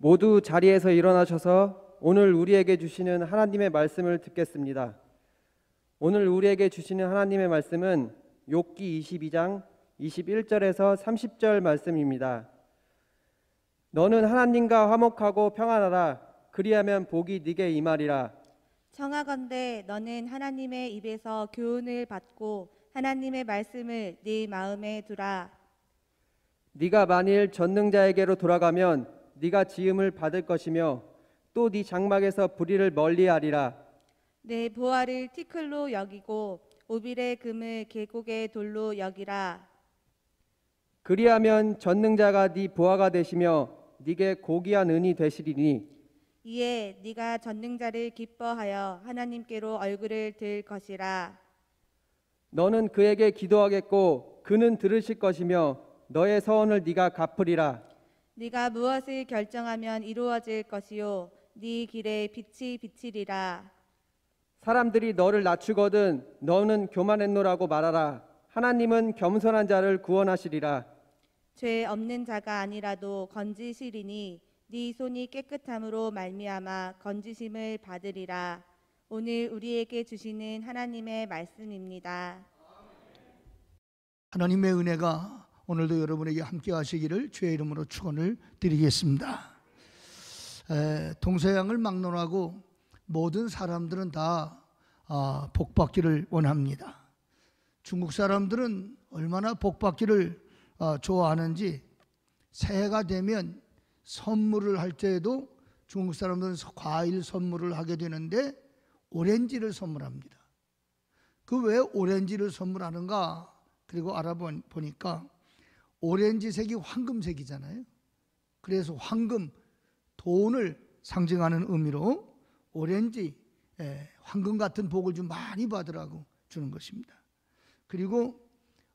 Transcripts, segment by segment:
모두 자리에서 일어나셔서 오늘 우리에게 주시는 하나님의 말씀을 듣겠습니다. 오늘 우리에게 주시는 하나님의 말씀은 욥기 22장 21절에서 30절 말씀입니다. 너는 하나님과 화목하고 평안하라. 그리하면 복이 네게 임하리라. 청하건대 너는 하나님의 입에서 교훈을 받고 하나님의 말씀을 네 마음에 두라. 네가 만일 전능자에게로 돌아가면 네가 지음을 받을 것이며 또 네 장막에서 불의를 멀리하리라. 내 보화를 티끌로 여기고 오빌의 금을 계곡의 돌로 여기라. 그리하면 전능자가 네 보화가 되시며 네게 고귀한 은이 되시리니 이에 네가 전능자를 기뻐하여 하나님께로 얼굴을 들 것이라. 너는 그에게 기도하겠고 그는 들으실 것이며 너의 서원을 네가 갚으리라. 네가 무엇을 결정하면 이루어질 것이요 네 길에 빛이 비치리라. 사람들이 너를 낮추거든 너는 교만했노라고 말하라. 하나님은 겸손한 자를 구원하시리라. 죄 없는 자가 아니라도 건지시리니 네 손이 깨끗함으로 말미암아 건지심을 받으리라. 오늘 우리에게 주시는 하나님의 말씀입니다. 하나님의 은혜가 오늘도 여러분에게 함께 하시기를 주의 이름으로 축원을 드리겠습니다. 동서양을 막론하고 모든 사람들은 다 복받기를 원합니다. 중국 사람들은 얼마나 복받기를 좋아하는지 새해가 되면 선물을 할 때에도 중국 사람들은 과일 선물을 하게 되는데 오렌지를 선물합니다. 그 왜 오렌지를 선물하는가? 그리고 알아보니까 오렌지색이 황금색이잖아요. 그래서 황금, 돈을 상징하는 의미로 오렌지, 황금 같은 복을 좀 많이 받으라고 주는 것입니다. 그리고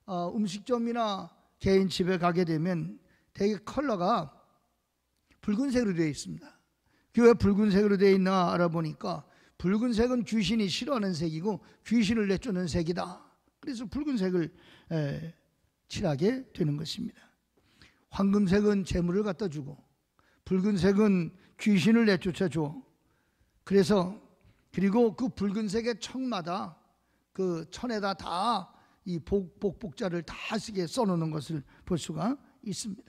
음식점이나 개인 집에 가게 되면 되게 컬러가 붉은색으로 되어 있습니다. 왜 붉은색으로 되어 있나 알아보니까 붉은색은 귀신이 싫어하는 색이고 귀신을 내쫓는 색이다. 그래서 붉은색을 칠하게 되는 것입니다. 황금색은 재물을 갖다 주고 붉은색은 귀신을 내쫓아 줘. 그리고 그 붉은색의 청마다 그 천에다 다 이 복자를 다 쓰게 써놓는 것을 볼 수가 있습니다.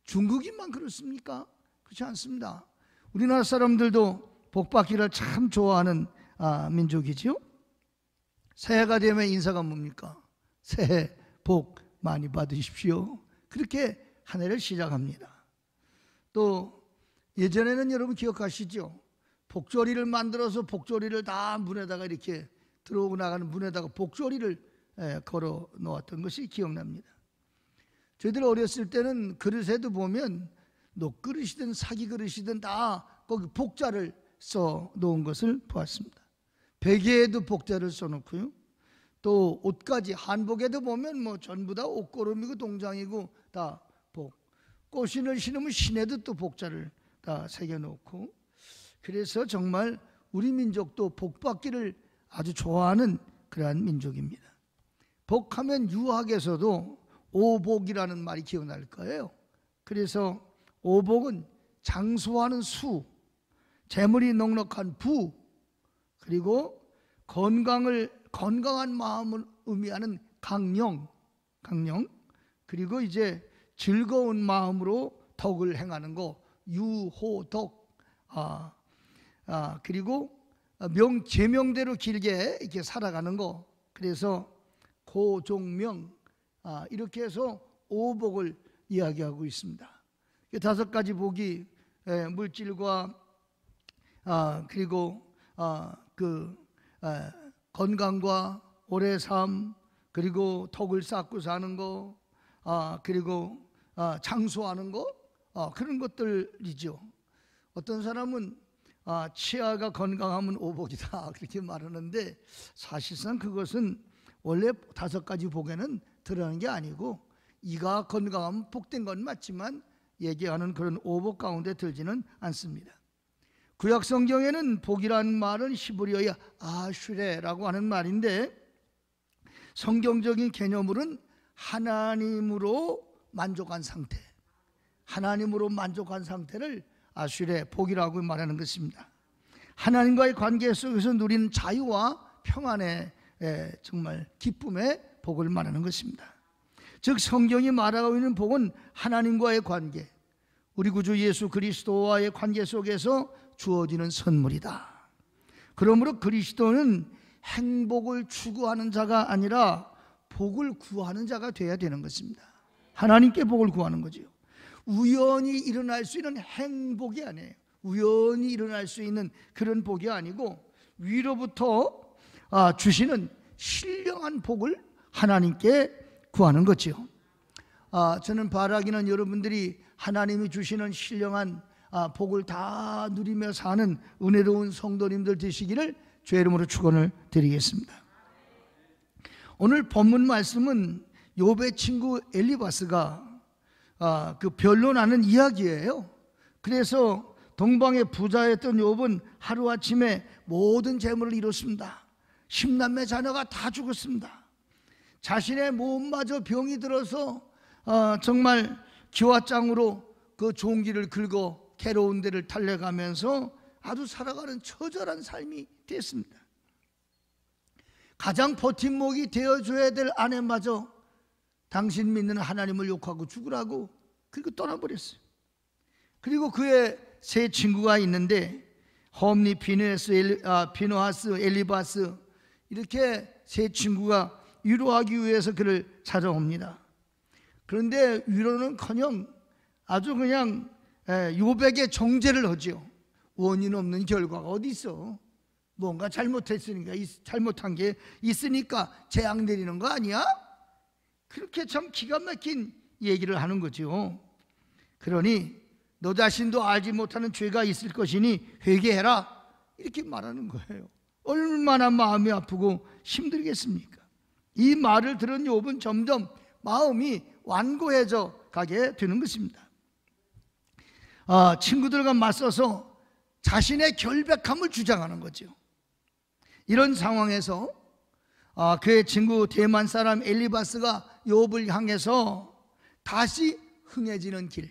중국인만 그렇습니까? 그렇지 않습니다. 우리나라 사람들도 복받기를 참 좋아하는 민족이지요. 새해가 되면 인사가 뭡니까? 새해 복 많이 받으십시오. 그렇게 한 해를 시작합니다. 또 예전에는 여러분 기억하시죠? 복조리를 만들어서 복조리를 다 문에다가 이렇게 들어오고 나가는 문에다가 복조리를 걸어 놓았던 것이 기억납니다. 저희들 어렸을 때는 그릇에도 보면 녹그릇이든 사기 그릇이든 다 거기 복자를 써 놓은 것을 보았습니다. 베개에도 복자를 써 놓고요. 또 옷까지 한복에도 보면 뭐 전부 다 옷고름이고 동장이고 다 복. 꽃신을 신으면 신에도 또 복자를 다 새겨 놓고, 그래서 정말 우리 민족도 복받기를 아주 좋아하는 그러한 민족입니다. 복하면 유학에서도 오복이라는 말이 기억날 거예요. 그래서 오복은 장수하는 수, 재물이 넉넉한 부, 그리고 건강한 마음을 의미하는 강령, 그리고 이제 즐거운 마음으로 덕을 행하는 거, 유호덕, 그리고 제명대로 길게 이렇게 살아가는 거, 그래서 고종명, 이렇게 해서 오복을 이야기하고 있습니다. 다섯 가지 복이 물질과 그리고 건강과 오래 삶, 그리고 덕을 쌓고 사는 거, 그리고 장수하는 거, 그런 것들이죠. 어떤 사람은 치아가 건강하면 오복이다 그렇게 말하는데, 사실상 그것은 원래 다섯 가지 복에는 들어가는 게 아니고, 이가 건강하면 복된 건 맞지만 얘기하는 그런 오복 가운데 들지는 않습니다. 구약 성경에는 복이라는 말은 히브리어의 아슈레라고 하는 말인데, 성경적인 개념으로는 하나님으로 만족한 상태, 하나님으로 만족한 상태를 아슐의 복이라고 말하는 것입니다. 하나님과의 관계 속에서 누리는 자유와 평안의 정말 기쁨의 복을 말하는 것입니다. 즉 성경이 말하고 있는 복은 하나님과의 관계, 우리 구주 예수 그리스도와의 관계 속에서 주어지는 선물이다. 그러므로 그리스도는 행복을 추구하는 자가 아니라 복을 구하는 자가 되어야 되는 것입니다. 하나님께 복을 구하는 거죠. 우연히 일어날 수 있는 행복이 아니에요. 우연히 일어날 수 있는 그런 복이 아니고 위로부터 주시는 신령한 복을 하나님께 구하는 거죠. 저는 바라기는 여러분들이 하나님이 주시는 신령한 복을 다 누리며 사는 은혜로운 성도님들 되시기를 주의 이름으로 축원을 드리겠습니다. 오늘 본문 말씀은 욥의 친구 엘리바스가 그 변론하는 이야기예요. 그래서 동방의 부자였던 욥은 하루아침에 모든 재물을 잃었습니다. 10남매 자녀가 다 죽었습니다. 자신의 몸마저 병이 들어서 정말 기와장으로 그 좋은 길을 긁어 괴로운 데를 달려가면서 아주 살아가는 처절한 삶이 됐습니다. 가장 버팀목이 되어줘야 될 아내마저 당신 믿는 하나님을 욕하고 죽으라고 그리고 떠나버렸어요. 그리고 그의 세 친구가 있는데 홈리, 비누하스, 엘리바스 이렇게 세 친구가 위로하기 위해서 그를 찾아옵니다. 그런데 위로는커녕 아주 그냥 욥에게 정죄를 하죠. 원인 없는 결과가 어디 있어? 뭔가 잘못했으니까, 잘못한 게 있으니까 재앙 내리는 거 아니야? 그렇게 참 기가 막힌 얘기를 하는 거죠. 그러니 너 자신도 알지 못하는 죄가 있을 것이니 회개해라 이렇게 말하는 거예요. 얼마나 마음이 아프고 힘들겠습니까? 이 말을 들은 욥은 점점 마음이 완고해져 가게 되는 것입니다. 친구들과 맞서서 자신의 결백함을 주장하는 거죠. 이런 상황에서 그의 친구 대만 사람 엘리바스가 욥을 향해서 다시 흥해지는 길,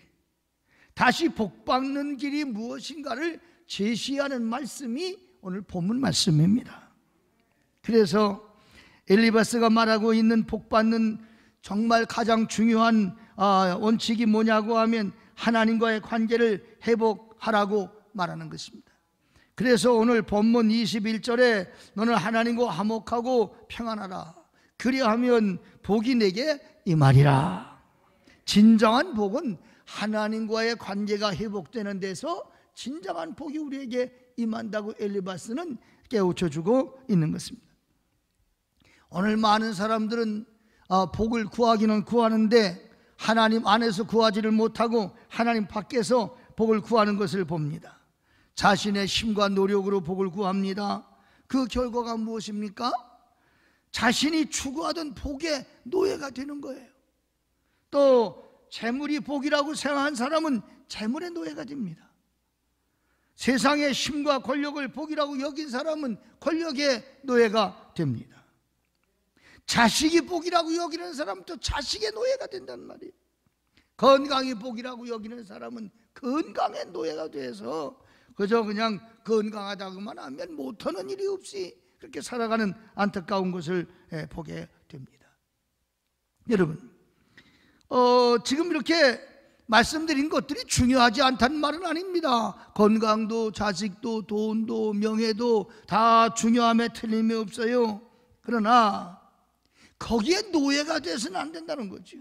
다시 복받는 길이 무엇인가를 제시하는 말씀이 오늘 본문 말씀입니다. 그래서 엘리바스가 말하고 있는 복받는 정말 가장 중요한 원칙이 뭐냐고 하면 하나님과의 관계를 회복하라고 말하는 것입니다. 그래서 오늘 본문 21절에 너는 하나님과 화목하고 평안하라 그리하면 복이 내게 임하리라. 진정한 복은 하나님과의 관계가 회복되는 데서 진정한 복이 우리에게 임한다고 엘리바스는 깨우쳐주고 있는 것입니다. 오늘 많은 사람들은 복을 구하기는 구하는데 하나님 안에서 구하지를 못하고 하나님 밖에서 복을 구하는 것을 봅니다. 자신의 힘과 노력으로 복을 구합니다. 그 결과가 무엇입니까? 자신이 추구하던 복의 노예가 되는 거예요. 또 재물이 복이라고 생각한 사람은 재물의 노예가 됩니다. 세상의 힘과 권력을 복이라고 여긴 사람은 권력의 노예가 됩니다. 자식이 복이라고 여기는 사람은 또 자식의 노예가 된단 말이에요. 건강이 복이라고 여기는 사람은 건강의 노예가 돼서 그저 그냥 건강하다고만 하면 못하는 일이 없이 그렇게 살아가는 안타까운 것을 보게 됩니다. 여러분, 지금 이렇게 말씀드린 것들이 중요하지 않다는 말은 아닙니다. 건강도 자식도 돈도 명예도 다 중요함에 틀림이 없어요. 그러나 거기에 노예가 돼서는 안 된다는 거죠.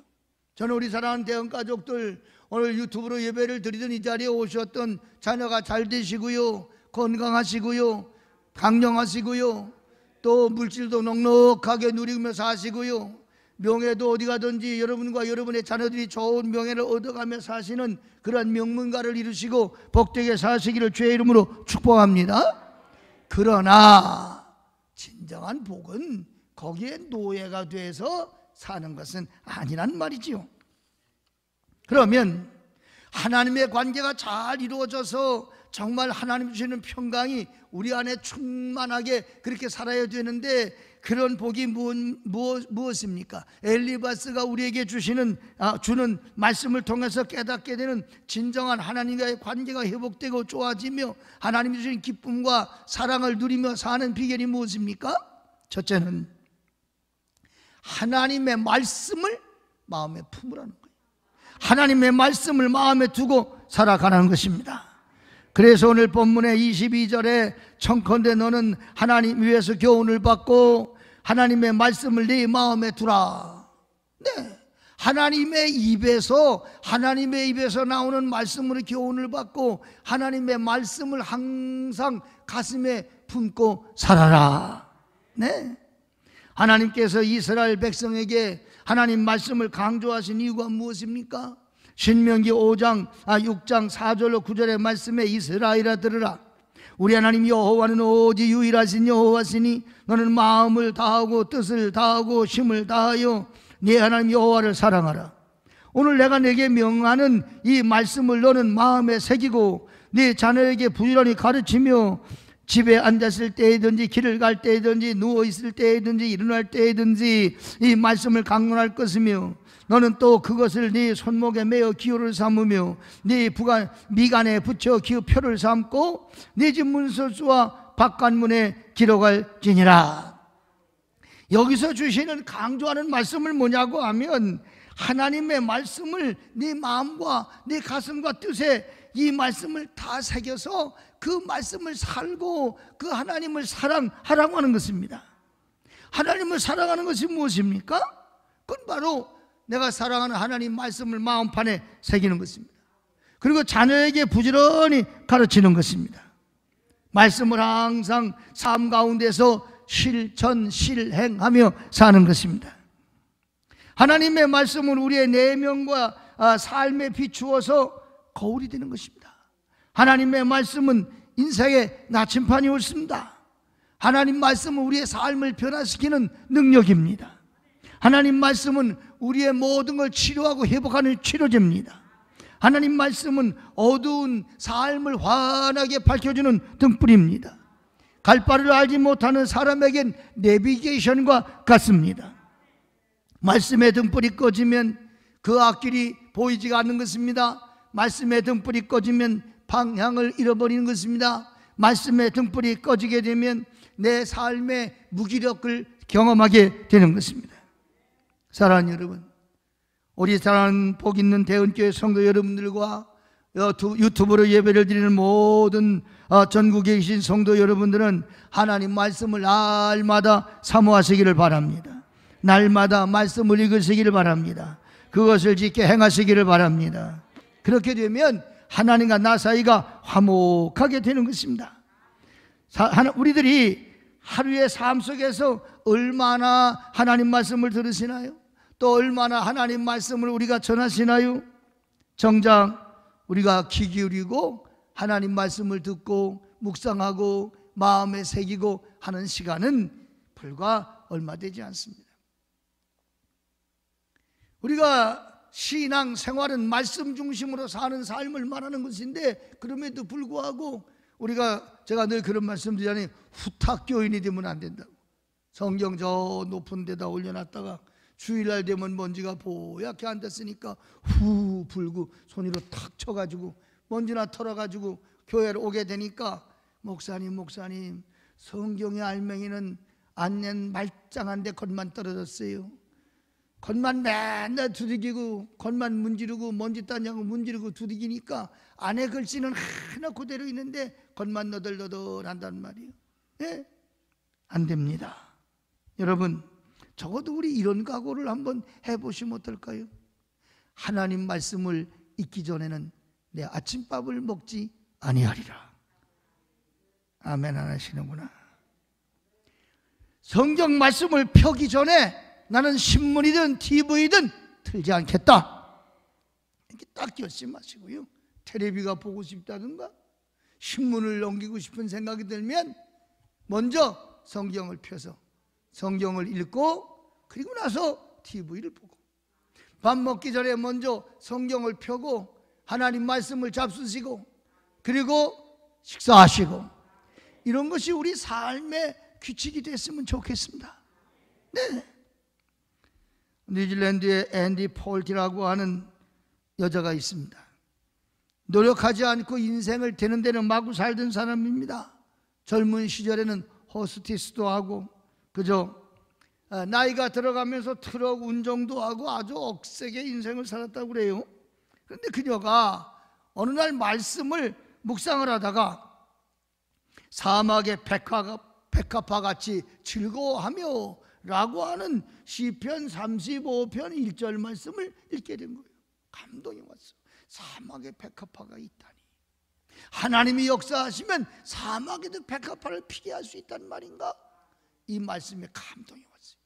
저는 우리 사랑하는 대형가족들 오늘 유튜브로 예배를 드리던 이 자리에 오셨던 자녀가 잘 되시고요, 건강하시고요, 강령하시고요, 또 물질도 넉넉하게 누리며 사시고요, 명예도 어디 가든지 여러분과 여러분의 자녀들이 좋은 명예를 얻어가며 사시는 그러한 명문가를 이루시고 복되게 사시기를 주의 이름으로 축복합니다. 그러나 진정한 복은 거기에 노예가 돼서 사는 것은 아니란 말이지요. 그러면 하나님의 관계가 잘 이루어져서 정말 하나님 주시는 평강이 우리 안에 충만하게 그렇게 살아야 되는데, 그런 복이 무엇입니까? 엘리바스가 우리에게 주는 말씀을 통해서 깨닫게 되는 진정한 하나님과의 관계가 회복되고 좋아지며 하나님이 주신 기쁨과 사랑을 누리며 사는 비결이 무엇입니까? 첫째는 하나님의 말씀을 마음에 품으라는 거예요. 하나님의 말씀을 마음에 두고 살아가는 것입니다. 그래서 오늘 본문의 22절에 청컨대 너는 하나님 위에서 교훈을 받고 하나님의 말씀을 네 마음에 두라. 네, 하나님의 입에서 나오는 말씀으로 교훈을 받고 하나님의 말씀을 항상 가슴에 품고 살아라. 네, 하나님께서 이스라엘 백성에게 하나님 말씀을 강조하신 이유가 무엇입니까? 신명기 6장 4절로 9절의 말씀에 이스라엘아 들으라. 우리 하나님 여호와는 오직 유일하신 여호와시니 너는 마음을 다하고 뜻을 다하고 힘을 다하여 네 하나님 여호와를 사랑하라. 오늘 내가 내게 명하는 이 말씀을 너는 마음에 새기고 네 자녀에게 부지런히 가르치며 집에 앉았을 때이든지 길을 갈 때이든지 누워있을 때이든지 일어날 때이든지 이 말씀을 강론할 것이며 너는 또 그것을 네 손목에 매어 기호를 삼으며 네 미간에 붙여 기호표를 삼고 네 집 문설주와 바깥문에 기록할지니라. 여기서 주시는 강조하는 말씀을 뭐냐고 하면 하나님의 말씀을 네 마음과 네 가슴과 뜻에 이 말씀을 다 새겨서 그 말씀을 살고 그 하나님을 사랑하라고 하는 것입니다. 하나님을 사랑하는 것이 무엇입니까? 그건 바로 내가 사랑하는 하나님 말씀을 마음판에 새기는 것입니다. 그리고 자녀에게 부지런히 가르치는 것입니다. 말씀을 항상 삶 가운데서 실행하며 사는 것입니다. 하나님의 말씀은 우리의 내면과 삶에 비추어서 거울이 되는 것입니다. 하나님의 말씀은 인생의 나침판이 옳습니다. 하나님 말씀은 우리의 삶을 변화시키는 능력입니다. 하나님 말씀은 우리의 모든 걸 치료하고 회복하는 치료제입니다. 하나님 말씀은 어두운 삶을 환하게 밝혀주는 등불입니다. 갈 바를 알지 못하는 사람에겐 내비게이션과 같습니다. 말씀의 등불이 꺼지면 그 앞길이 보이지가 않는 것입니다. 말씀의 등불이 꺼지면 방향을 잃어버리는 것입니다. 말씀의 등불이 꺼지게 되면 내 삶의 무기력을 경험하게 되는 것입니다. 사랑하는 여러분, 우리 사랑하는 복 있는 대은교회 성도 여러분들과 유튜브로 예배를 드리는 모든 전국에 계신 성도 여러분들은 하나님 말씀을 날마다 사모하시기를 바랍니다. 날마다 말씀을 읽으시기를 바랍니다. 그것을 지켜 행하시기를 바랍니다. 그렇게 되면 하나님과 나 사이가 화목하게 되는 것입니다. 우리들이 하루의 삶 속에서 얼마나 하나님 말씀을 들으시나요? 또 얼마나 하나님 말씀을 우리가 전하시나요? 정작 우리가 귀 기울이고 하나님 말씀을 듣고 묵상하고 마음에 새기고 하는 시간은 불과 얼마 되지 않습니다. 우리가 신앙 생활은 말씀 중심으로 사는 삶을 말하는 것인데, 그럼에도 불구하고 제가 늘 그런 말씀 드리잖아요. 후탁교인이 되면 안 된다고. 성경 저 높은 데다 올려놨다가 주일날 되면 먼지가 보얗게 앉았으니까 후 불고 손으로 탁 쳐가지고 먼지나 털어가지고 교회를 오게 되니까 목사님 성경의 알맹이는 안낸 말짱한데 겉만 떨어졌어요. 겉만 맨날 두들기고 겉만 문지르고 먼지 따냐고 문지르고 두들기니까 안에 글씨는 하나 그대로 있는데 겉만 너덜너덜 한단 말이에요. 네? 안 됩니다. 여러분, 적어도 우리 이런 각오를 한번 해보시면 어떨까요? 하나님 말씀을 읽기 전에는 내 아침밥을 먹지 아니하리라. 아멘 안 하시는구나. 성경 말씀을 펴기 전에 나는 신문이든 TV든 틀지 않겠다. 이렇게 딱 결심하시고요. 텔레비가 보고 싶다든가 신문을 넘기고 싶은 생각이 들면 먼저 성경을 펴서 성경을 읽고 그리고 나서 TV를 보고, 밥 먹기 전에 먼저 성경을 펴고 하나님 말씀을 잡수시고 그리고 식사하시고 이런 것이 우리 삶의 규칙이 됐으면 좋겠습니다. 네. 뉴질랜드에 앤디 폴티라고 하는 여자가 있습니다. 노력하지 않고 인생을 되는 데는 마구 살던 사람입니다. 젊은 시절에는 호스티스도 하고 그저 나이가 들어가면서 트럭 운전도 하고 아주 억세게 인생을 살았다고 그래요. 그런데 그녀가 어느 날 말씀을 묵상을 하다가 사막의 백합화같이 즐거워하며 라고 하는 시편 35편 1절 말씀을 읽게 된 거예요. 감동이 왔어. 사막에 백합화가 있다니. 하나님이 역사하시면 사막에도 백합화를 피게 할 수 있다는 말인가? 이 말씀에 감동이 왔어요.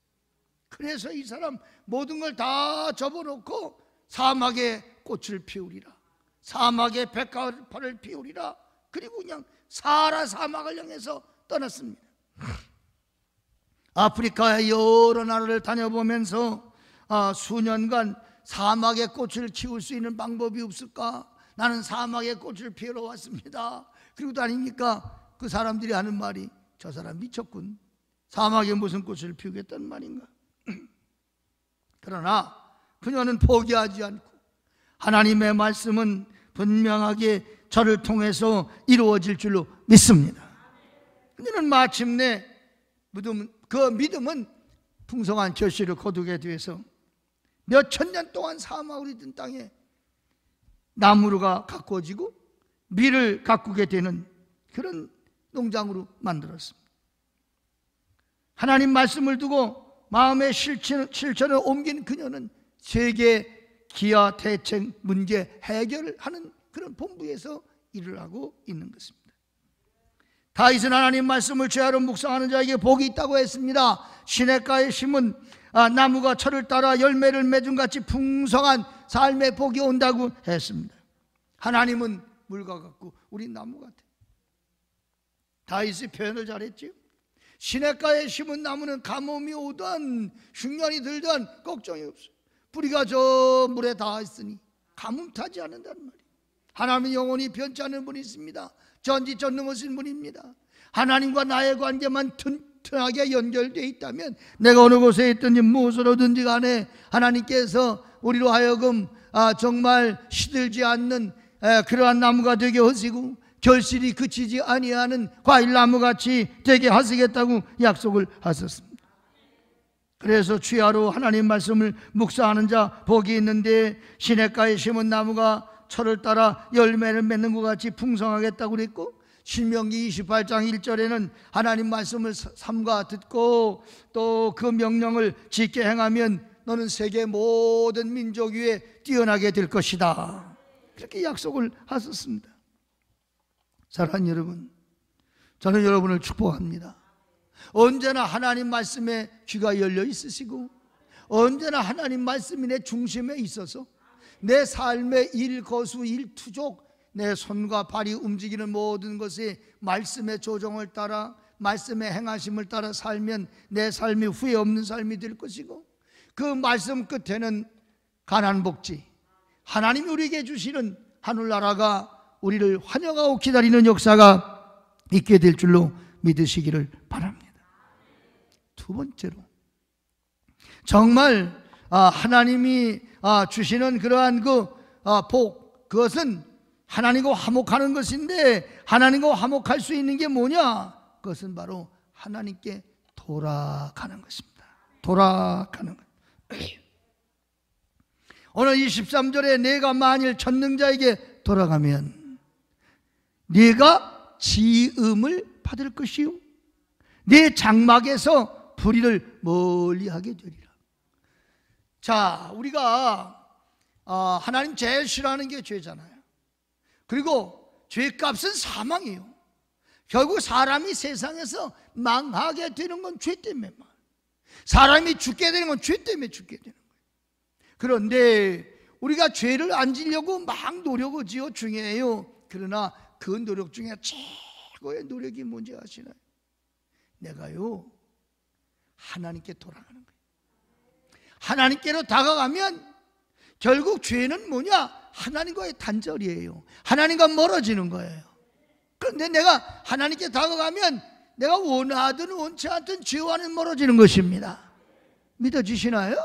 그래서 이 사람 모든 걸 다 접어놓고 사막에 꽃을 피우리라, 사막에 백합화를 피우리라, 그리고 그냥 사하라 사막을 향해서 떠났습니다. 아프리카의 여러 나라를 다녀보면서 수년간 사막의 꽃을 키울 수 있는 방법이 없을까? 나는 사막의 꽃을 피우러 왔습니다. 그리고 다니니까 그 사람들이 하는 말이 저 사람 미쳤군. 사막에 무슨 꽃을 피우겠다는 말인가? 그러나 그녀는 포기하지 않고 하나님의 말씀은 분명하게 저를 통해서 이루어질 줄로 믿습니다. 그녀는 마침내 그 믿음은 풍성한 결실을 거두게 돼서 몇 천 년 동안 사막으로 있던 땅에 나무가 가꾸어지고 밀을 가꾸게 되는 그런 농장으로 만들었습니다. 하나님 말씀을 두고 마음의 실천을 옮긴 그녀는 세계 기아 대책 문제 해결을 하는 그런 본부에서 일을 하고 있는 것입니다. 다윗은 하나님 말씀을 죄하러 묵상하는 자에게 복이 있다고 했습니다. 시냇가에 심은 나무가 철을 따라 열매를 맺음같이 풍성한 삶의 복이 온다고 했습니다. 하나님은 물과 같고 우리 나무 같아요. 다윗이 표현을 잘했지요. 시냇가에 심은 나무는 가뭄이 오든 흉년이 들든 걱정이 없어요. 뿌리가 저 물에 닿아 있으니 가뭄 타지 않는다는 말이에요. 하나님은 영원히 변치 않는 분이 있습니다. 전지전능하신 분입니다. 하나님과 나의 관계만 튼튼하게 연결되어 있다면 내가 어느 곳에 있든지 무엇으로든지 간에 하나님께서 우리로 하여금 정말 시들지 않는 그러한 나무가 되게 하시고 결실이 그치지 아니하는 과일나무같이 되게 하시겠다고 약속을 하셨습니다. 그래서 취하로 하나님 말씀을 묵상하는 자 복이 있는데 시냇가에 심은 나무가 철을 따라 열매를 맺는 것 같이 풍성하겠다고 그랬고 신명기 28장 1절에는 하나님 말씀을 삼가 듣고 또 그 명령을 지켜 행하면 너는 세계 모든 민족 위에 뛰어나게 될 것이다. 그렇게 약속을 하셨습니다. 사랑하는 여러분, 저는 여러분을 축복합니다. 언제나 하나님 말씀에 귀가 열려 있으시고 언제나 하나님 말씀이 내 중심에 있어서 내 삶의 일거수 일투족 내 손과 발이 움직이는 모든 것이 말씀의 조정을 따라 말씀의 행하심을 따라 살면 내 삶이 후회 없는 삶이 될 것이고 그 말씀 끝에는 가난복지 하나님이 우리에게 주시는 하늘나라가 우리를 환영하고 기다리는 역사가 있게 될 줄로 믿으시기를 바랍니다. 두 번째로 정말 하나님이 주시는 그러한 복 그것은 하나님과 화목하는 것인데 하나님과 화목할 수 있는 게 뭐냐? 그것은 바로 하나님께 돌아가는 것입니다. 돌아가는 것. 오늘 23절에 내가 만일 전능자에게 돌아가면 네가 지음을 받을 것이요 네 장막에서 불의를 멀리하게 되리라. 자, 우리가 하나님 제일 싫어하는 게 죄잖아요. 그리고 죄값은 사망이에요. 결국 사람이 세상에서 망하게 되는 건 죄 때문에 사람이 죽게 되는 건 죄 때문에 죽게 되는 거예요. 그런데 우리가 죄를 안 지려고 막 노력을 지어 중요해요. 그러나 그 노력 중에 최고의 노력이 뭔지 아시나요? 내가요 하나님께 돌아가는 거예요. 하나님께로 다가가면 결국 죄는 뭐냐? 하나님과의 단절이에요. 하나님과 멀어지는 거예요. 그런데 내가 하나님께 다가가면 내가 원하든 원치 않든 죄와는 멀어지는 것입니다. 믿어지시나요?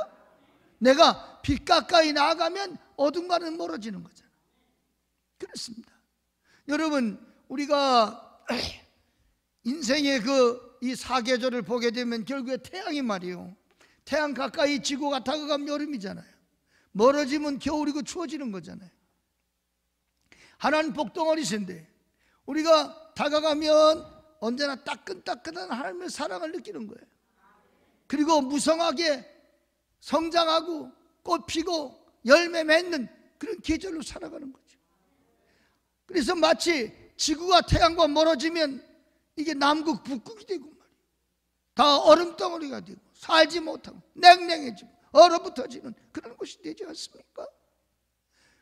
내가 빛 가까이 나아가면 어둠과는 멀어지는 거잖아요. 그렇습니다. 여러분, 우리가 인생의 이 사계절을 보게 되면 결국에 태양이 말이요, 태양 가까이 지구가 다가가면 여름이잖아요. 멀어지면 겨울이고 추워지는 거잖아요. 하나님 복덩어리신데 우리가 다가가면 언제나 따끈따끈한 하나님의 사랑을 느끼는 거예요. 그리고 무성하게 성장하고 꽃 피고 열매 맺는 그런 계절로 살아가는 거죠. 그래서 마치 지구가 태양과 멀어지면 이게 남극 북극이 되고 말이에요. 다 얼음덩어리가 되고 살지 못하고 냉랭해지고 얼어붙어지는 그런 곳이 되지 않습니까?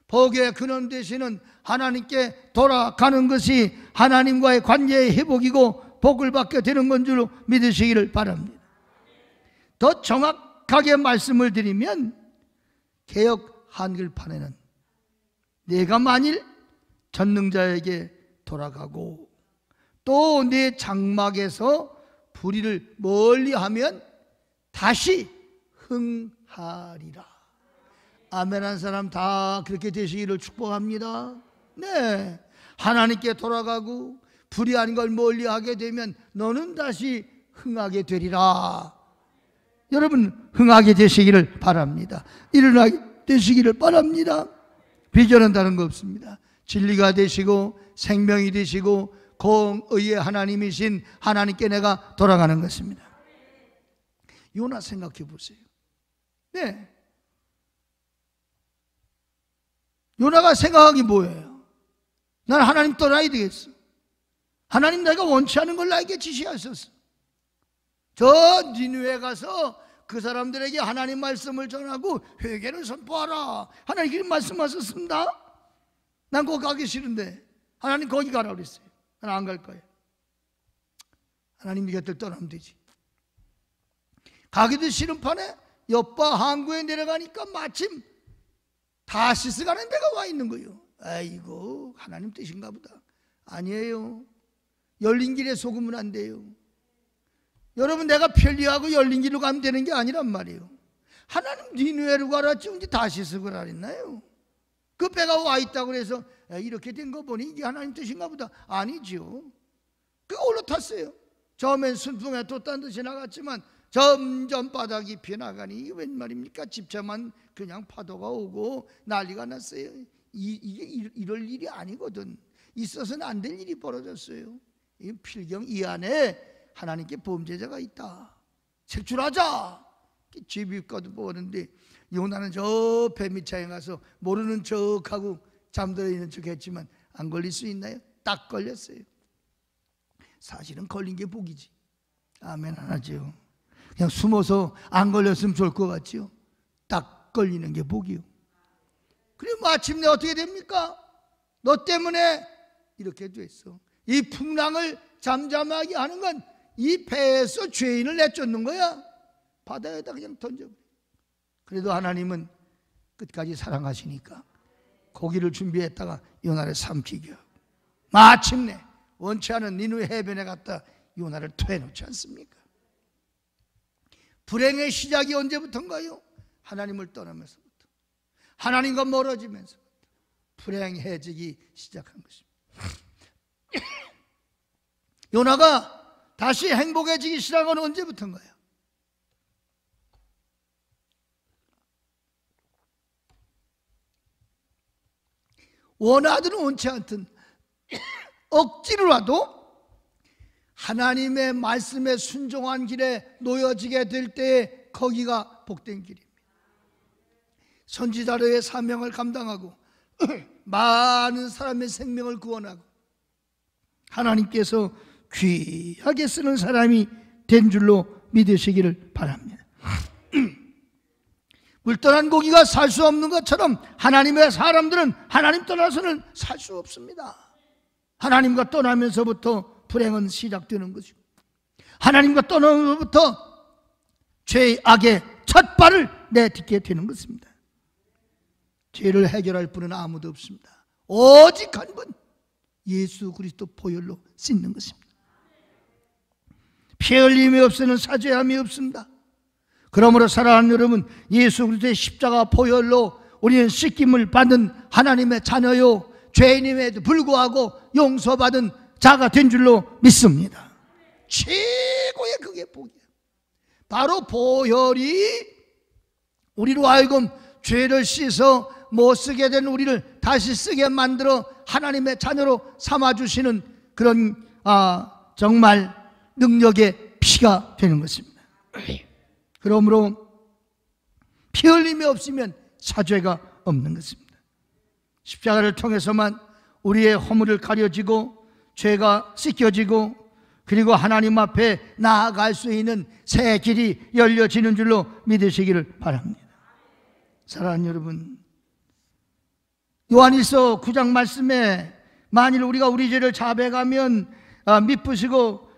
복의 근원 되시는 하나님께 돌아가는 것이 하나님과의 관계의 회복이고 복을 받게 되는 건 줄 믿으시기를 바랍니다. 더 정확하게 말씀을 드리면 개역 한글판에는 내가 만일 전능자에게 돌아가고 또 내 장막에서 불의를 멀리하면 다시 흥하리라. 아멘한 사람 다 그렇게 되시기를 축복합니다. 네, 하나님께 돌아가고 불의한 걸 멀리하게 되면 너는 다시 흥하게 되리라. 여러분, 흥하게 되시기를 바랍니다. 일어나게 되시기를 바랍니다. 비전은 다른 거 없습니다. 진리가 되시고 생명이 되시고 공의의 하나님이신 하나님께 내가 돌아가는 것입니다. 요나 생각해 보세요. 네, 요나가 생각하기 뭐예요? 난 하나님 떠나야 되겠어. 하나님, 내가 원치 않은 걸 나에게 지시하셨어. 저 니느웨 가서 그 사람들에게 하나님 말씀을 전하고 회개를 선포하라. 하나님 말씀하셨습니다. 난 거기 가기 싫은데 하나님 거기 가라 그랬어요. 난 안 갈 거예요. 하나님 네 곁을 떠나면 되지. 가기도 싫은 판에 여빠 항구에 내려가니까 마침 다시스 가는 데가 와 있는 거예요. 아이고, 하나님 뜻인가 보다. 아니에요. 열린 길에 속으면 안 돼요. 여러분, 내가 편리하고 열린 길로 가면 되는 게 아니란 말이에요. 하나님 니느웨로 가라지 언제 다시스 가라 그랬나요? 그 배가 와 있다고 해서 이렇게 된 거 보니 이게 하나님 뜻인가 보다. 아니죠. 그가 올라탔어요. 처음엔 순풍에 돛단 듯이 나갔지만 점점 바닥이 피어나가니 이게 웬 말입니까? 집차만 그냥 파도가 오고 난리가 났어요. 이게 이럴 일이 아니거든. 있어서는 안 될 일이 벌어졌어요. 이 필경 이 안에 하나님께 범죄자가 있다. 색출하자. 제비과도 보는데 요나는 저 배 밑창에 가서 모르는 척하고 잠들어 있는 척 했지만 안 걸릴 수 있나요? 딱 걸렸어요. 사실은 걸린 게 복이지. 아멘 하나죠. 그냥 숨어서 안 걸렸으면 좋을 것 같지요. 딱 걸리는 게 복이요. 그리고 마침내 어떻게 됩니까? 너 때문에 이렇게 됐어. 이 풍랑을 잠잠하게 하는 건 이 배에서 죄인을 내쫓는 거야. 바다에다 그냥 던져버려. 그래도 하나님은 끝까지 사랑하시니까 고기를 준비했다가 요나를 삼키겨. 마침내 원치 않은 니느웨 해변에 갔다 요나를 토해놓지 않습니까? 불행의 시작이 언제부터인가요? 하나님을 떠나면서부터, 하나님과 멀어지면서부터 불행해지기 시작한 것입니다. 요나가 다시 행복해지기 시작한 건 언제부터인가요? 원하든 원치 않든 억지로라도 하나님의 말씀에 순종한 길에 놓여지게 될 때에 거기가 복된 길입니다. 선지자로의 사명을 감당하고 많은 사람의 생명을 구원하고 하나님께서 귀하게 쓰는 사람이 된 줄로 믿으시기를 바랍니다. 물 떠난 고기가 살 수 없는 것처럼 하나님의 사람들은 하나님 떠나서는 살 수 없습니다. 하나님과 떠나면서부터 불행은 시작되는 것이고 하나님과 떠나면서부터 죄의 악의 첫 발을 내딛게 되는 것입니다. 죄를 해결할 분은 아무도 없습니다. 오직 한 분, 예수 그리스도 보혈로 씻는 것입니다. 피 흘림이 없으면 사죄함이 없습니다. 그러므로 사랑하는 여러분, 예수 그리스도의 십자가 보혈로 우리는 씻김을 받은 하나님의 자녀요, 죄인임에도 불구하고 용서받은 자가 된 줄로 믿습니다. 최고의 그게 복이에요. 바로 보혈이 우리로 하여금 죄를 씻어 못 쓰게 된 우리를 다시 쓰게 만들어 하나님의 자녀로 삼아주시는 그런 정말 능력의 피가 되는 것입니다. 그러므로 피 흘림이 없으면 사죄가 없는 것입니다. 십자가를 통해서만 우리의 허물을 가려지고 죄가 씻겨지고 그리고 하나님 앞에 나아갈 수 있는 새 길이 열려지는 줄로 믿으시기를 바랍니다. 사랑하는 여러분, 요한일서 9장 말씀에 만일 우리가 우리 죄를 자백하면 미쁘시고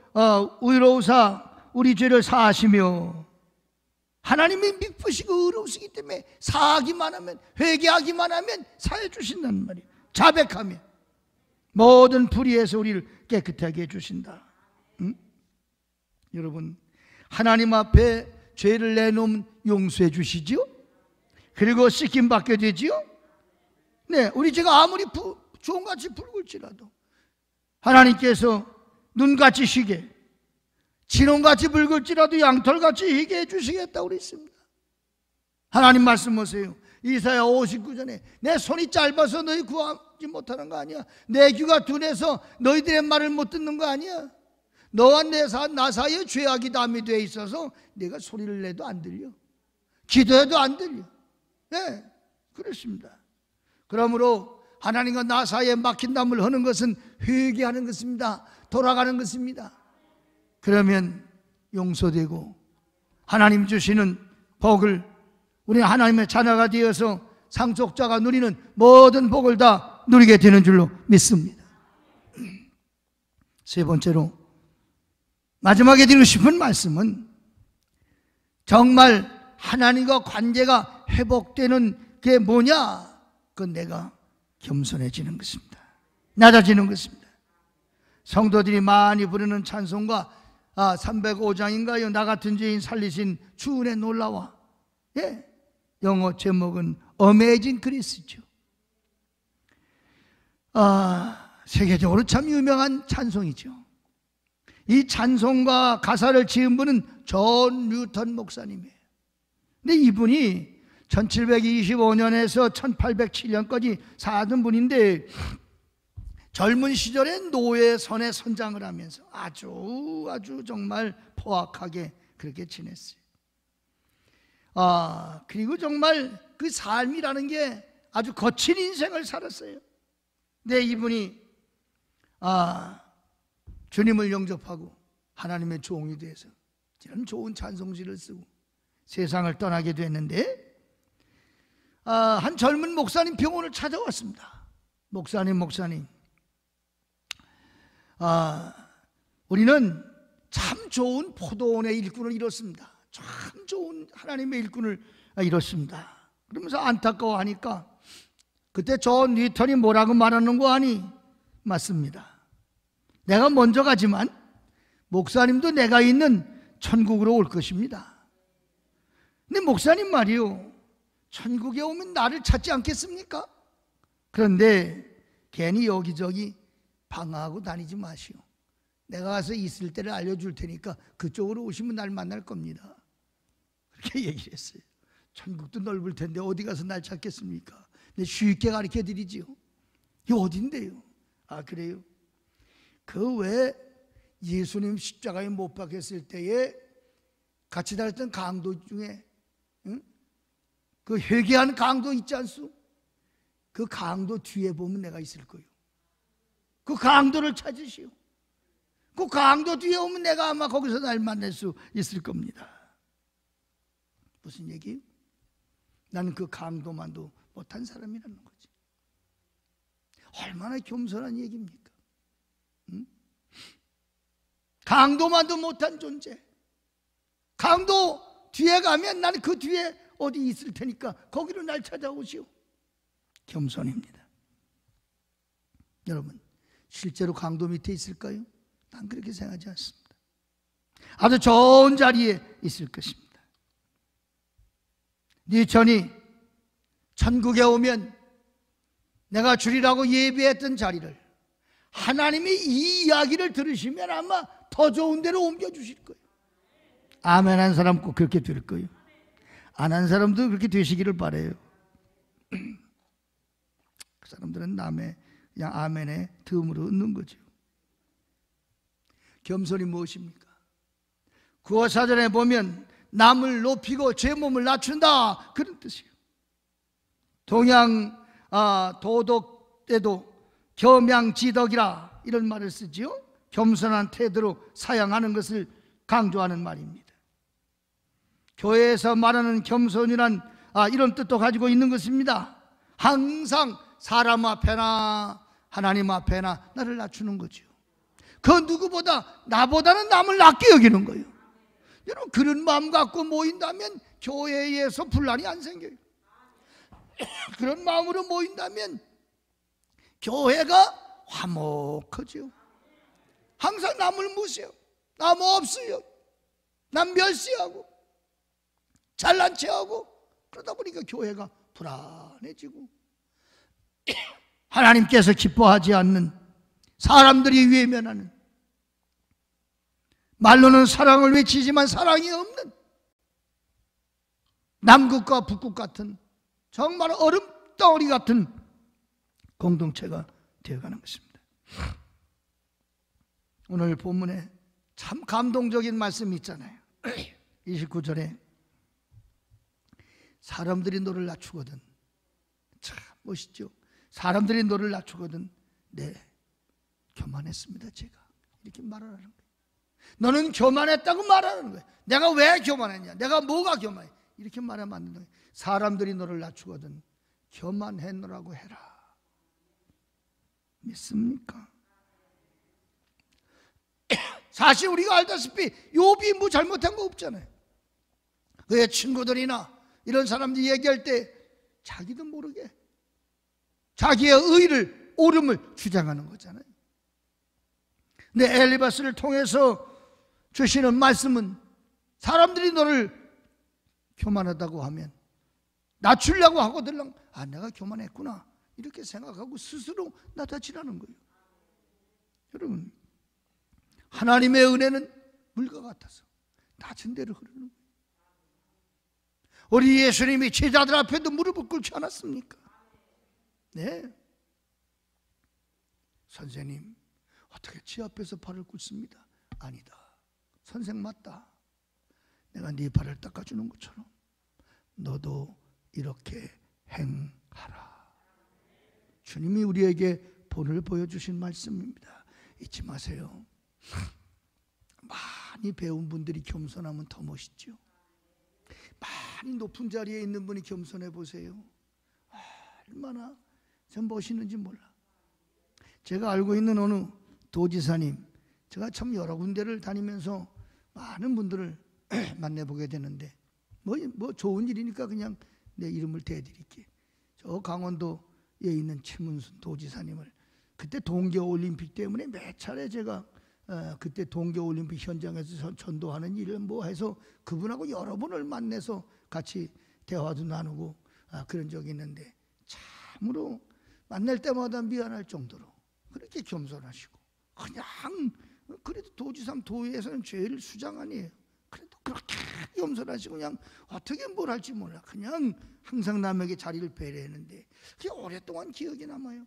의로우사 우리 죄를 사하시며, 하나님이 미쁘시고 의로우시기 때문에 사하기만 하면, 회개하기만 하면 사해 주신다는 말이에요. 자백하면 모든 불의에서 우리를 깨끗하게 해주신다. 응? 여러분, 하나님 앞에 죄를 내놓으면 용서해 주시지요? 그리고 씻김 받게 되지요? 네, 우리 죄가 아무리 주홍같이 붉을지라도 하나님께서 눈같이 희게, 진홍같이 붉을지라도 양털같이 희게 해주시겠다고 그랬습니다. 하나님 말씀하세요. 이사야 59전에 내 손이 짧아서 너희 구하지 못하는 거 아니야? 내 귀가 둔해서 너희들의 말을 못 듣는 거 아니야? 너와 나 사이에 죄악이 담이 되어 있어서 내가 소리를 내도 안 들려, 기도해도 안 들려. 네, 그렇습니다. 그러므로 하나님과 나 사이에 막힌 담을 하는 것은 회개하는 것입니다. 돌아가는 것입니다. 그러면 용서되고 하나님 주시는 복을, 우리는 하나님의 자녀가 되어서 상속자가 누리는 모든 복을 다 누리게 되는 줄로 믿습니다. 세 번째로 마지막에 드리고 싶은 말씀은, 정말 하나님과 관계가 회복되는 게 뭐냐? 그건 내가 겸손해지는 것입니다. 낮아지는 것입니다. 성도들이 많이 부르는 찬송가 305장인가요? 나 같은 죄인 살리신 주 은혜 놀라워. 예, 영어 제목은 Amazing Grace죠. 세계적으로 참 유명한 찬송이죠. 이 찬송가 가사를 지은 분은 존 뉴턴 목사님이에요. 근데 이분이 1725년에서 1807년까지 사는 분인데, 젊은 시절에 노예선에 선장을 하면서 아주 정말 포악하게 그렇게 지냈어요. 그리고 정말 그 삶이라는 게 아주 거친 인생을 살았어요. 근데 이분이 주님을 영접하고 하나님의 종이 돼서 이런 좋은 찬송지를 쓰고 세상을 떠나게 됐는데, 한 젊은 목사님 병원을 찾아왔습니다. 목사님, 우리는 참 좋은 포도원의 일꾼을 잃었습니다. 참 좋은 하나님의 일꾼을 잃었습니다. 그러면서 안타까워하니까, 그때 존 뉴턴이 뭐라고 말하는 거 아니? 맞습니다. 내가 먼저 가지만 목사님도 내가 있는 천국으로 올 것입니다. 근데 목사님 말이요, 천국에 오면 나를 찾지 않겠습니까? 그런데 괜히 여기저기 방황하고 다니지 마시오. 내가 가서 있을 때를 알려줄 테니까 그쪽으로 오시면 날 만날 겁니다. 그렇게 얘기를 했어요. 천국도 넓을 텐데 어디 가서 날 찾겠습니까? 근데 쉽게 가르쳐 드리지요. 이게 어딘데요? 그래요? 그 왜 예수님 십자가에 못 박혔을 때에 같이 다녔던 강도 중에 그 회개한 강도 있지 않소? 그 강도 뒤에 보면 내가 있을 거예요. 그 강도를 찾으시오. 그 강도 뒤에 오면 내가 아마 거기서 날 만날 수 있을 겁니다. 무슨 얘기예요? 나는 그 강도만도 못한 사람이라는 거지. 얼마나 겸손한 얘기입니까? 강도만도 못한 존재. 강도 뒤에 가면 나는 그 뒤에 어디 있을 테니까 거기로 날 찾아오시오. 겸손입니다. 여러분, 실제로 강도 밑에 있을까요? 난 그렇게 생각하지 않습니다. 아주 좋은 자리에 있을 것입니다. 네 전이 천국에 오면 내가 주리라고 예비했던 자리를 하나님이 이 이야기를 들으시면 아마 더 좋은 데로 옮겨주실 거예요. 아멘 한 사람 꼭 그렇게 될 거예요. 안 한 사람도 그렇게 되시기를 바라요. 그 사람들은 남의 그냥 아멘의 덤으로 얻는 거죠. 겸손이 무엇입니까? 구어사전에 보면 남을 높이고 제 몸을 낮춘다 그런 뜻이에요. 동양 도덕에도 겸양지덕이라 이런 말을 쓰지요. 겸손한 태도로 사양하는 것을 강조하는 말입니다. 교회에서 말하는 겸손이란 이런 뜻도 가지고 있는 것입니다. 항상 사람 앞에나 하나님 앞에나 나를 낮추는 거죠. 그 누구보다 나보다는 남을 낮게 여기는 거예요. 여러분, 그런 마음 갖고 모인다면 교회에서 분란이 안 생겨요. 그런 마음으로 모인다면 교회가 화목하죠. 항상 남을 무시해요. 남 없어요. 남 멸시하고 잘난 체하고 그러다 보니까 교회가 불안해지고 하나님께서 기뻐하지 않는 사람들이 외면하는, 말로는 사랑을 외치지만 사랑이 없는 남극과 북극 같은 정말 얼음덩어리 같은 공동체가 되어가는 것입니다. 오늘 본문에 참 감동적인 말씀이 있잖아요. 29절에 사람들이 너를 낮추거든, 참 멋있죠. 사람들이 너를 낮추거든 네, 교만했습니다 제가, 이렇게 말하는 거예요. 너는 교만했다고 말하는 거예요. 내가 왜 교만했냐, 내가 뭐가 교만해, 이렇게 말하면 안 된다. 사람들이 너를 낮추거든 교만했노라고 해라. 믿습니까? 사실 우리가 알다시피 욥이 뭐 잘못한 거 없잖아요. 그의 친구들이나 이런 사람들이 얘기할 때 자기도 모르게 자기의 의를, 옳음을 주장하는 거잖아요. 근데 엘리바스를 통해서 주시는 말씀은 사람들이 너를 교만하다고 하면 낮추려고 하거든, 내가 교만했구나 이렇게 생각하고 스스로 낮아지라는 거예요. 여러분, 하나님의 은혜는 물과 같아서 낮은 대로 흐르는 거예요. 우리 예수님이 제자들 앞에도 무릎을 꿇지 않았습니까? 네. 선생님, 어떻게 제 앞에서 발을 꿇습니다? 아니다. 선생 맞다. 내가 네 발을 닦아주는 것처럼 너도 이렇게 행하라. 주님이 우리에게 본을 보여주신 말씀입니다. 잊지 마세요. 많이 배운 분들이 겸손하면 더 멋있죠. 많이 높은 자리에 있는 분이 겸손해 보세요. 얼마나 참 멋있는지 몰라. 제가 알고 있는 어느 도지사님, 제가 참 여러 군데를 다니면서 많은 분들을 만나보게 되는데 뭐 좋은 일이니까 그냥 내 이름을 대드릴게. 저 강원도에 있는 최문순 도지사님을 그때 동계올림픽 때문에 몇 차례 제가 그때 동계올림픽 현장에서 전도하는 일을 뭐 해서 그분하고 여러 번을 만나서 같이 대화도 나누고 그런 적이 있는데, 참으로 만날 때마다 미안할 정도로 그렇게 겸손하시고, 그냥 그래도 도지사 도에서는 제일 수장 아니에요. 그래도 그렇게 겸손하시고 그냥 어떻게 뭘 할지 몰라. 그냥 항상 남에게 자리를 배려했는데 그게 오랫동안 기억에 남아요.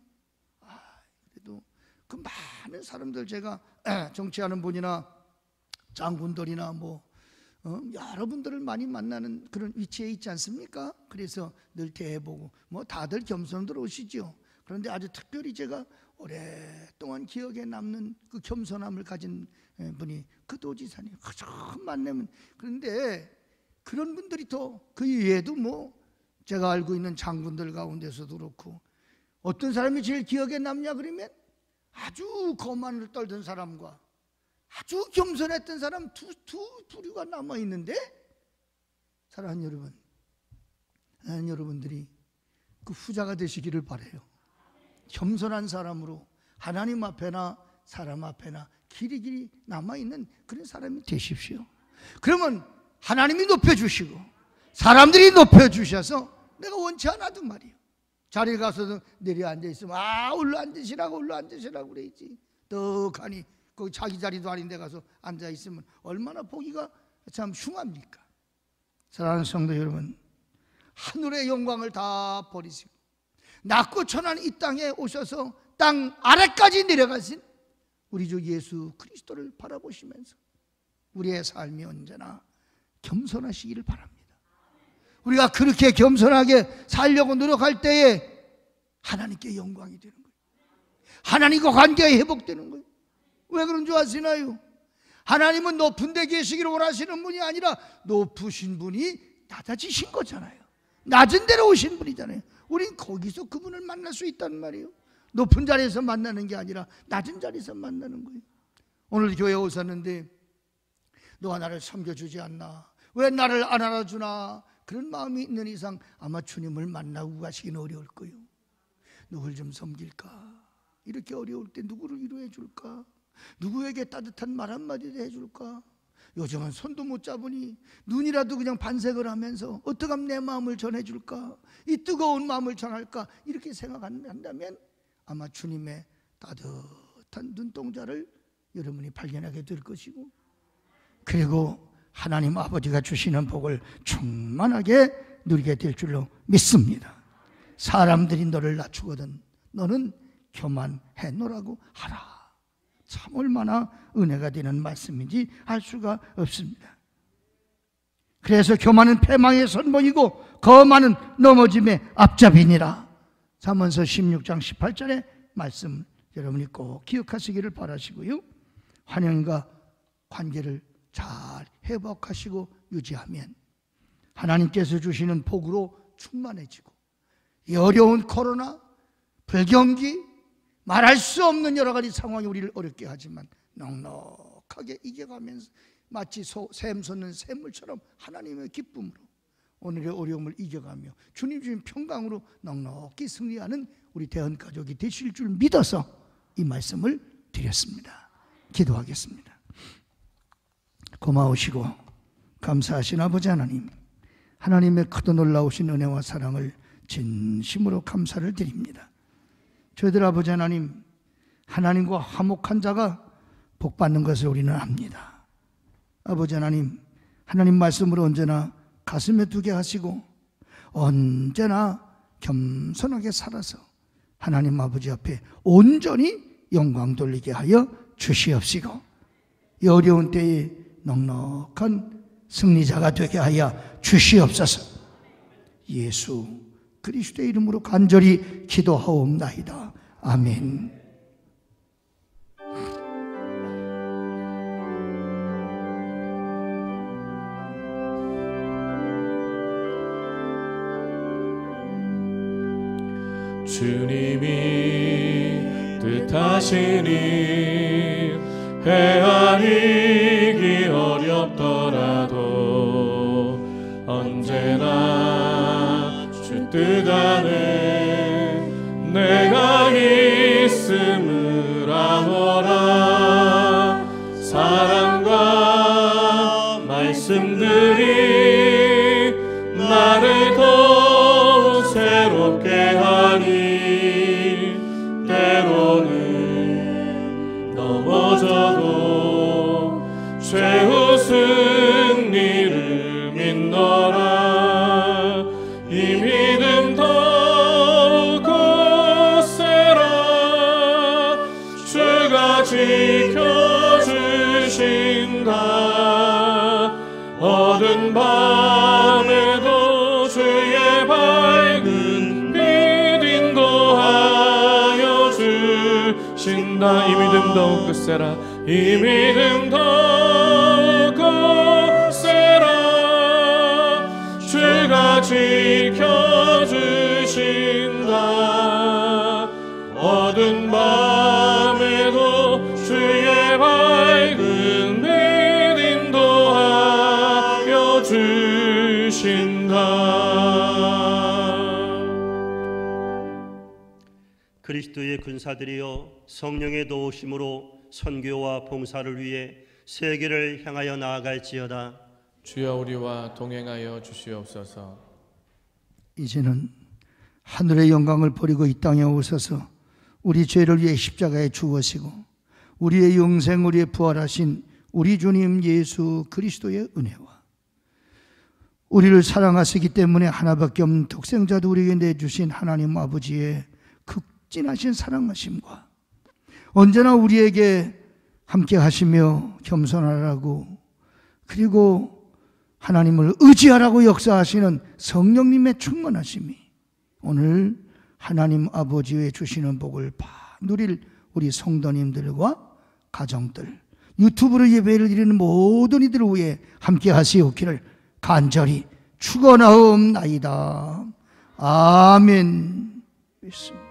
그래도 그 많은 사람들, 제가 정치하는 분이나 장군들이나 여러분들을 많이 만나는 그런 위치에 있지 않습니까? 그래서 늘 대해보고 다들 겸손들 오시죠. 그런데 아주 특별히 제가 오랫동안 기억에 남는 그 겸손함을 가진 분이 그 도지사님. 처음 만나면, 그런데 그런 분들이 더, 그 이외에도 제가 알고 있는 장군들 가운데서도 그렇고, 어떤 사람이 제일 기억에 남냐 그러면 아주 거만을 떨던 사람과 아주 겸손했던 사람 두 부류가 남아 있는데, 사랑하는 여러분, 하나님 여러분들이 그 후자가 되시기를 바라요. 겸손한 사람으로 하나님 앞에나 사람 앞에나 길이 남아있는 그런 사람이 되십시오. 그러면 하나님이 높여주시고 사람들이 높여주셔서 내가 원치 않아도 말이에요. 자리에 가서도 내려 앉아있으면 올라 앉으시라고 그래야지. 떡하니 거기 자기 자리도 아닌데 가서 앉아있으면 얼마나 보기가 참 흉합니까? 사랑하는 성도 여러분, 하늘의 영광을 다 버리시고 낮고 천한 이 땅에 오셔서 땅 아래까지 내려가신 우리 주 예수 그리스도를 바라보시면서 우리의 삶이 언제나 겸손하시기를 바랍니다. 우리가 그렇게 겸손하게 살려고 노력할 때에 하나님께 영광이 되는 거예요. 하나님과 관계가 회복되는 거예요. 왜 그런 줄 아시나요? 하나님은 높은 데 계시기를 원하시는 분이 아니라 높으신 분이 낮아지신 거잖아요. 낮은 데로 오신 분이잖아요. 우린 거기서 그분을 만날 수 있단 말이에요. 높은 자리에서 만나는 게 아니라 낮은 자리에서 만나는 거예요. 오늘 교회에 오셨는데 너가 나를 섬겨주지 않나? 왜 나를 안 알아주나? 그런 마음이 있는 이상 아마 주님을 만나고 가시기는 어려울 거예요. 누굴 좀 섬길까? 이렇게 어려울 때 누구를 위로해 줄까? 누구에게 따뜻한 말 한마디도 해줄까? 요즘은 손도 못 잡으니 눈이라도 그냥 반색을 하면서 어떻게 하면 내 마음을 전해줄까? 이 뜨거운 마음을 전할까? 이렇게 생각한다면 아마 주님의 따뜻한 눈동자를 여러분이 발견하게 될 것이고, 그리고 하나님 아버지가 주시는 복을 충만하게 누리게 될 줄로 믿습니다. 사람들이 너를 낮추거든 너는 교만해노라고 하라. 참 얼마나 은혜가 되는 말씀인지 알 수가 없습니다. 그래서 교만은 패망의 선봉이고 거만은 넘어짐의 앞잡이니라. 잠언서 16장 18절의 말씀 여러분이 꼭 기억하시기를 바라시고요. 환영과 관계를 잘 회복하시고 유지하면 하나님께서 주시는 복으로 충만해지고, 이 어려운 코로나, 불경기, 말할 수 없는 여러 가지 상황이 우리를 어렵게 하지만 넉넉하게 이겨가면서 마치 샘 솟는 샘물처럼 하나님의 기쁨으로 오늘의 어려움을 이겨가며 주님 주신 평강으로 넉넉히 승리하는 우리 대언가족이 되실 줄 믿어서 이 말씀을 드렸습니다. 기도하겠습니다. 고마우시고 감사하신 아버지 하나님, 하나님의 크고 놀라우신 은혜와 사랑을 진심으로 감사를 드립니다. 저희들 아버지 하나님, 하나님과 화목한 자가 복받는 것을 우리는 압니다. 아버지 하나님, 하나님 말씀을 언제나 가슴에 두게 하시고 언제나 겸손하게 살아서 하나님 아버지 앞에 온전히 영광 돌리게 하여 주시옵시고, 이 어려운 때에 넉넉한 승리자가 되게 하여 주시옵소서. 예수 그리스도의 이름으로 간절히 기도하옵나이다. 아멘. 주님이 뜻하시니 헤아리기 어렵더라도 언제나 주 뜻 안에 내가 있음을 아노라. 사랑과 말씀들이 나를 더욱 새롭게 하니 때로는 넘어져도 최후 승리를 믿노라. 이 믿음 더욱 굳세라. 주가 지켜주신다. 어두운 밤에도 주의 밝은 빛 인도하여 주신다. 이 믿음 더욱 굳세라. 이 믿음 더욱 굳세라. 주가 지켜주신다. 어두운 밤에도 주의 밝은 빛 인도하여 주신다. 그리스도의 군사들이여 성령의 도우심으로 선교와 봉사를 위해 세계를 향하여 나아갈지어다. 주여 우리와 동행하여 주시옵소서. 이제는 하늘의 영광을 버리고 이 땅에 오셔서 우리 죄를 위해 십자가에 죽으시고 우리의 영생, 우리의 부활하신 우리 주님 예수 그리스도의 은혜와 우리를 사랑하시기 때문에 하나밖에 없는 독생자도 우리에게 내주신 하나님 아버지의 극진하신 사랑하심과 언제나 우리에게 함께 하시며 겸손하라고 그리고 하나님을 의지하라고 역사하시는 성령님의 충만하심이 오늘 하나님 아버지의 주시는 복을 누릴 우리 성도님들과 가정들, 유튜브로 예배를 드리는 모든 이들 위해 함께 하시옵기를 간절히 축원하옵나이다. 아멘. 믿습니다.